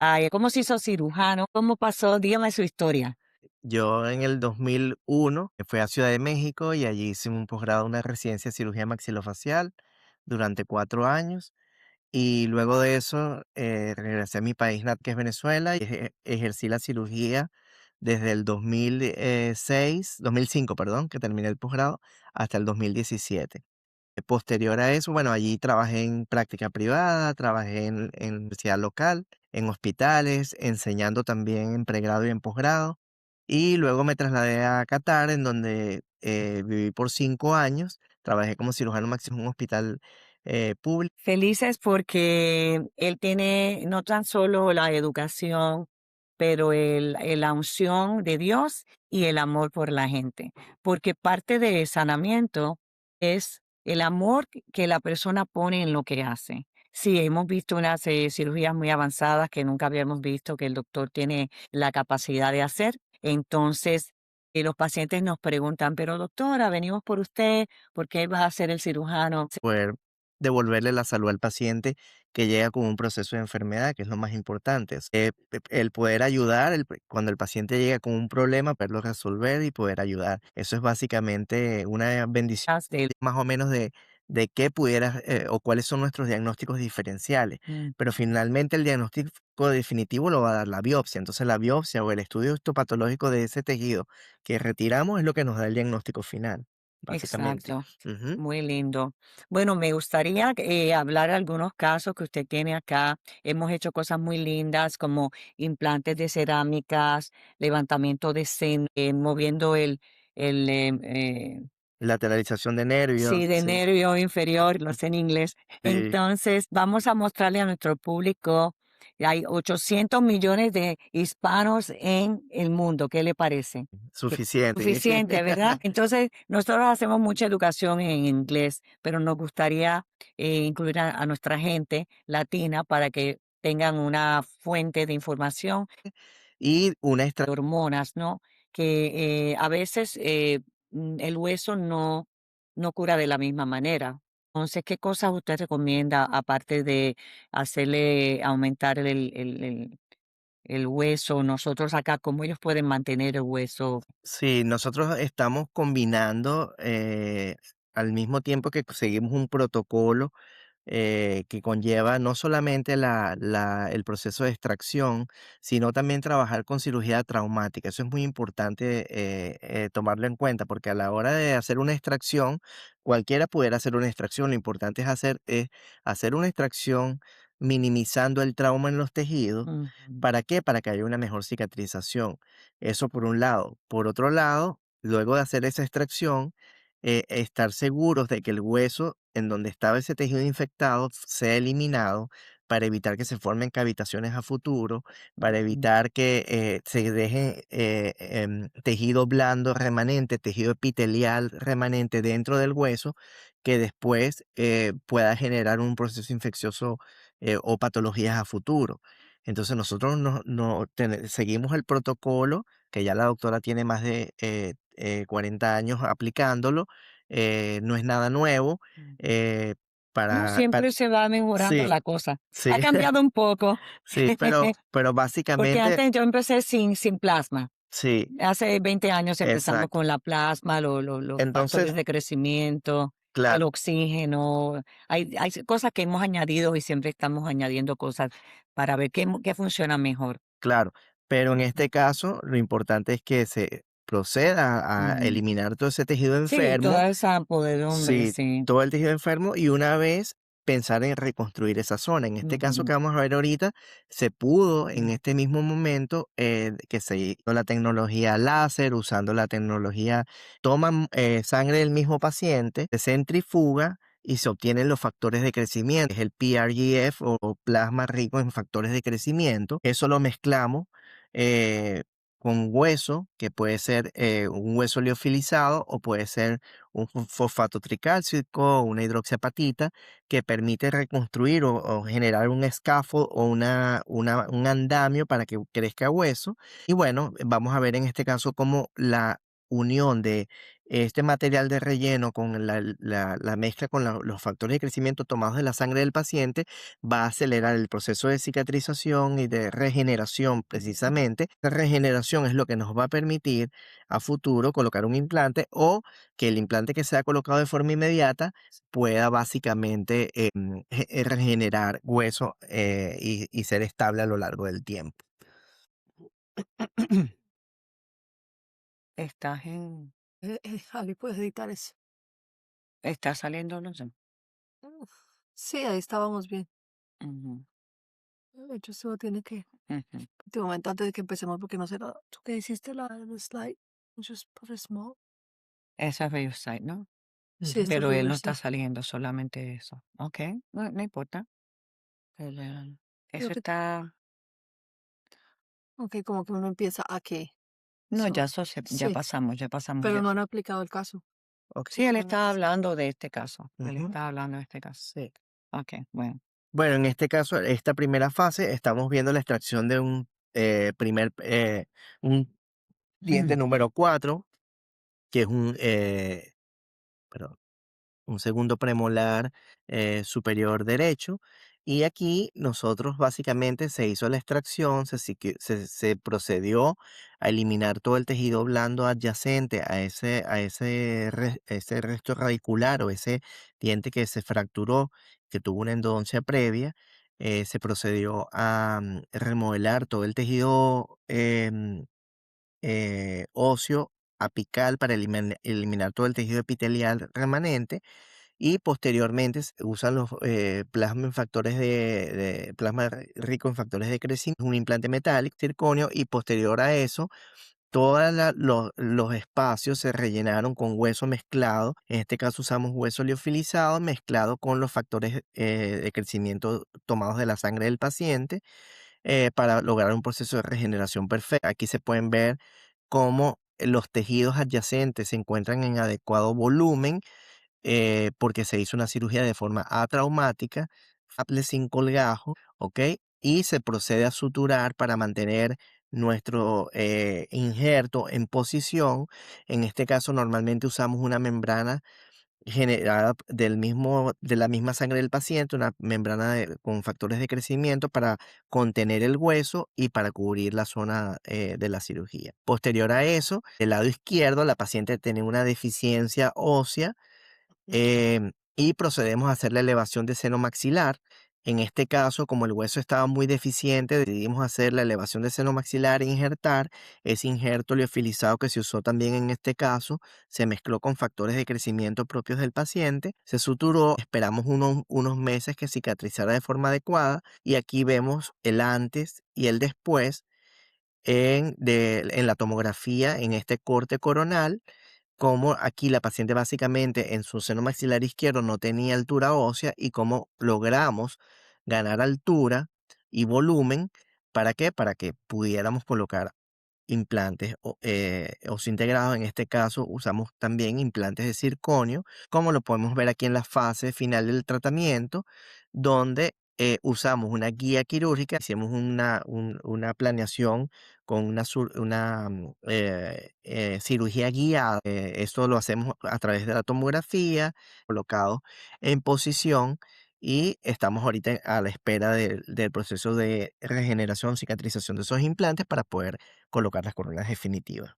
Ay, ¿cómo se hizo cirujano? ¿Cómo pasó? Dígame su historia. Yo en el 2001 fui a Ciudad de México y allí hice un posgrado, una residencia de cirugía maxilofacial durante 4 años. Y luego de eso regresé a mi país, que es Venezuela, y ejercí la cirugía desde el 2005, perdón, que terminé el posgrado, hasta el 2017. Posterior a eso, bueno, allí trabajé en práctica privada, trabajé en universidad local, en hospitales, enseñando también en pregrado y en posgrado. Y luego me trasladé a Qatar, en donde viví por 5 años. Trabajé como cirujano máximo en un hospital público. Felices porque él tiene no tan solo la educación, pero la unción de Dios y el amor por la gente. Porque parte de sanamiento es el amor que la persona pone en lo que hace. Sí, hemos visto unas cirugías muy avanzadas que nunca habíamos visto que el doctor tiene la capacidad de hacer. Entonces, los pacientes nos preguntan, pero doctora, venimos por usted, ¿por qué va a ser el cirujano? Poder devolverle la salud al paciente que llega con un proceso de enfermedad, que es lo más importante. El poder ayudar, cuando el paciente llega con un problema, poderlo resolver y poder ayudar. Eso es básicamente una bendición, más o menos de qué pudieras o cuáles son nuestros diagnósticos diferenciales. Mm. Pero finalmente el diagnóstico definitivo lo va a dar la biopsia. Entonces la biopsia o el estudio histopatológico de ese tejido que retiramos es lo que nos da el diagnóstico final, básicamente. Exacto, Ujú. muy lindo. Bueno, me gustaría hablar de algunos casos que usted tiene acá. Hemos hecho cosas muy lindas como implantes de cerámicas, levantamiento de seno, moviendo el Lateralización de nervios, sí, de sí, nervio inferior, lo sé en inglés. sí, Entonces, vamos a mostrarle a nuestro público, hay 800 millones de hispanos en el mundo. ¿Qué le parece? suficiente. Suficiente, ¿verdad? Entonces, nosotros hacemos mucha educación en inglés, pero nos gustaría incluir a nuestra gente latina para que tengan una fuente de información Y una de hormonas, ¿no? Que a veces el hueso no cura de la misma manera. Entonces, ¿qué cosas usted recomienda aparte de hacerle aumentar el hueso? Nosotros acá, ¿cómo ellos pueden mantener el hueso? sí, nosotros estamos combinando, al mismo tiempo que seguimos un protocolo que conlleva no solamente el proceso de extracción, sino también trabajar con cirugía traumática. Eso es muy importante tomarlo en cuenta, porque a la hora de hacer una extracción, cualquiera pudiera hacer una extracción. Lo importante es hacer una extracción minimizando el trauma en los tejidos. Ujú. ¿Para qué? Para que haya una mejor cicatrización. Eso por un lado. Por otro lado, luego de hacer esa extracción, estar seguros de que el hueso en donde estaba ese tejido infectado sea eliminado para evitar que se formen cavitaciones a futuro, para Ujú. evitar que se deje tejido blando remanente, tejido epitelial remanente dentro del hueso, que después pueda generar un proceso infeccioso o patologías a futuro. Entonces nosotros seguimos el protocolo, que ya la doctora tiene más de 40 años aplicándolo, no es nada nuevo. Ujú. eh, No, para siempre se va mejorando sí, la cosa. sí, Ha cambiado un poco, sí, pero porque básicamente antes yo empecé sin plasma. sí, Hace 20 años empezamos exacto. con la plasma, los factores Entonces, de crecimiento, el claro, oxígeno. Hay cosas que hemos añadido y siempre estamos añadiendo cosas para ver qué funciona mejor. claro, pero en Ujú. este caso lo importante es que se proceda a Mm. eliminar todo ese tejido Sí, enfermo. toda esa podredumbre, Sí, sí. todo el tejido enfermo y una vez pensar en reconstruir esa zona. En este caso Ujú. que vamos a ver ahorita, se pudo en Mm. este mismo momento que se hizo la tecnología láser, usando la tecnología, toman sangre del mismo paciente, se centrifuga y se obtienen los factores de crecimiento, es el PRGF o plasma rico en factores de crecimiento. Eso lo mezclamos. eh, con hueso, que puede ser un hueso liofilizado o puede ser un fosfato tricálcico, una hidroxiapatita, que permite reconstruir o generar un scaffold o un andamio para que crezca hueso. Y bueno, vamos a ver en este caso cómo la unión de este material de relleno con la mezcla con los factores de crecimiento tomados de la sangre del paciente va a acelerar el proceso de cicatrización y de regeneración precisamente. La regeneración es lo que nos va a permitir a futuro colocar un implante o que el implante que sea colocado de forma inmediata pueda básicamente regenerar hueso y ser estable a lo largo del tiempo. Estás en, Ali, puedes editar eso. está saliendo, no sé. Uf, sí, ahí estábamos bien. Ujú, De hecho, solo tiene que, ujú. último momento antes de que empecemos, porque no sé, ¿tú qué hiciste el slide? Just put it small. Esa es Riverside, ¿no? Sí, Ujú. está Pero él no está Riverside. saliendo solamente eso. Ok, no, no importa. Creo Eso que, está. ok, como que uno empieza aquí. No, So, ya sí, pasamos pero no eso. han aplicado el caso. Ok. Sí, él Todavía no. estaba hablando de este caso. Él Ujú. estaba hablando de este caso. Sí. Ok, bueno. Bueno, en este caso, esta primera fase, estamos viendo la extracción de un diente número 4 que es perdón, un segundo premolar superior derecho. Y aquí nosotros básicamente se hizo la extracción, se procedió a eliminar todo el tejido blando adyacente ese resto radicular o ese diente que se fracturó, que tuvo una endodoncia previa. Se procedió a remodelar todo el tejido óseo apical para eliminar todo el tejido epitelial remanente y posteriormente usan los plasma en factores de plasma rico en factores de crecimiento, un implante metálico, circonio, y posterior a eso, todos los espacios se rellenaron con hueso mezclado. En este caso usamos hueso liofilizado mezclado con los factores de crecimiento tomados de la sangre del paciente para lograr un proceso de regeneración perfecta. Aquí se pueden ver cómo los tejidos adyacentes se encuentran en adecuado volumen porque se hizo una cirugía de forma atraumática, haple sin colgajo, ¿ok? Y se procede a suturar para mantener nuestro injerto en posición. En este caso, normalmente usamos una membrana generada de la misma sangre del paciente, una membrana con factores de crecimiento para contener el hueso y para cubrir la zona de la cirugía. Posterior a eso, del lado izquierdo, la paciente tiene una deficiencia ósea y procedemos a hacer la elevación de seno maxilar. En este caso, como el hueso estaba muy deficiente, decidimos hacer la elevación de seno maxilar e injertar ese injerto liofilizado que se usó también en este caso. Se mezcló con factores de crecimiento propios del paciente, se suturó, esperamos unos meses que cicatrizara de forma adecuada y aquí vemos el antes y el después en la tomografía en este corte coronal cómo aquí la paciente básicamente en su seno maxilar izquierdo no tenía altura ósea y cómo logramos ganar altura y volumen. ¿Para qué? Para que pudiéramos colocar implantes integrados. En este caso usamos también implantes de circonio, como lo podemos ver aquí en la fase final del tratamiento, donde usamos una guía quirúrgica, hicimos una planeación con una cirugía guiada. Esto lo hacemos a través de la tomografía, colocado en posición y estamos ahorita a la espera del proceso de regeneración, cicatrización de esos implantes para poder colocar las coronas definitivas.